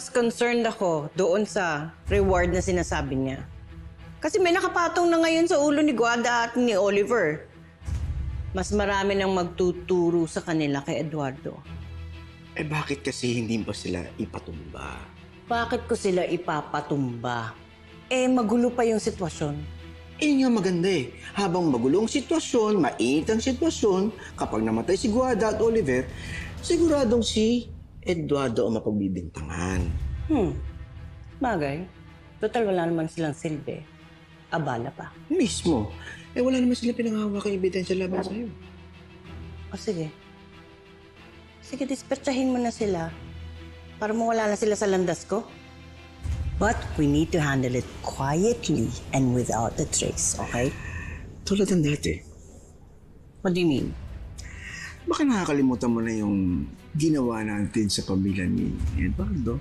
mas concerned ako doon sa reward na sinasabi niya. Kasi may nakapatong na ngayon sa ulo ni Guada at ni Oliver. Mas marami nang magtuturo sa kanila kay Eduardo. Eh bakit kasi hindi pa sila ipatumba? Bakit ko sila ipapatumba? Eh, magulo pa yung sitwasyon. Eh nga maganda eh. Habang magulong sitwasyon, mainit ang sitwasyon, kapag namatay si Guada at Oliver, siguradong si Eduardo ang mapagbibintangan. Bagay. Total, wala naman silang silbi. Abala pa. Mismo. Eh wala naman sila pinanghawakang ebidensya laban sa'yo. O sige. Sige, dispatchahin mo na sila para mawala na sila sa landas ko. But we need to handle it quietly and without a trace, okay? Tulad ng dati. What do you mean? Baka nakakalimutan mo na yung ginawa natin sa pamilya ni Eduardo.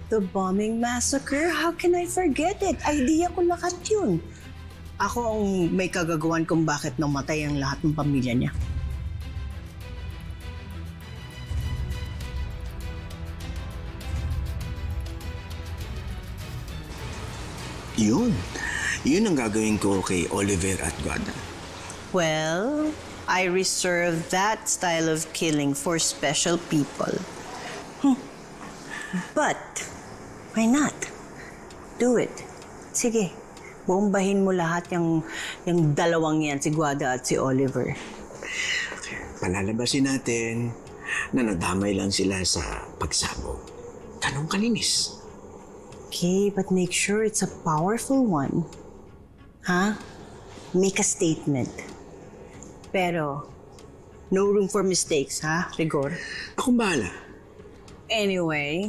The bombing massacre? How can I forget it? Idea ko lahat yun. Ako ang may kagagawan kung bakit namatay ang lahat ng pamilya niya. Yun. Yun ang gagawin ko kay Oliver at Guada. Well, I reserve that style of killing for special people. But, why not? Do it. Sige, bombahin mo lahat yung dalawang yan, si Guada at si Oliver. Palalabasin natin na nadamay lang sila sa pagsabog. Ganong kalinis. Okay, but make sure it's a powerful one. Ha? Make a statement. Pero, no room for mistakes, ha, Rigor? Akong bahala. Anyway,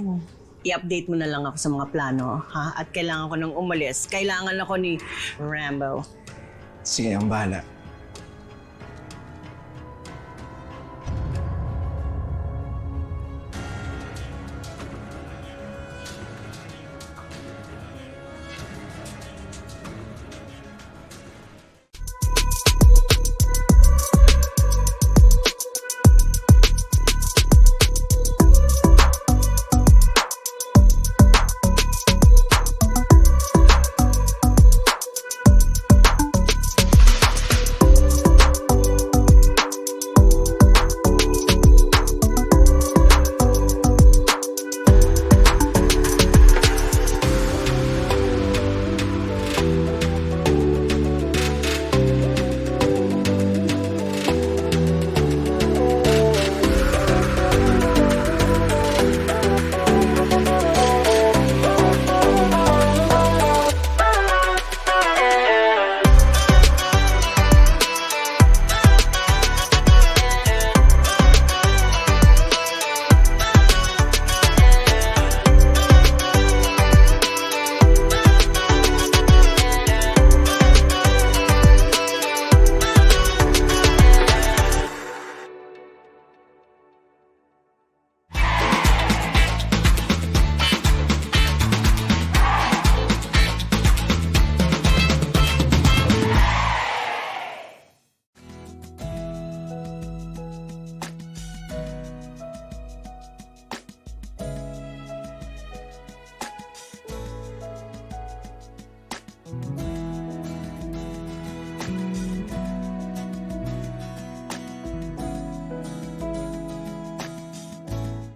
i-update mo na lang ako sa mga plano, ha? At kailangan ko nang umalis. Kailangan ako ni Rambo. Sige, ang bahala.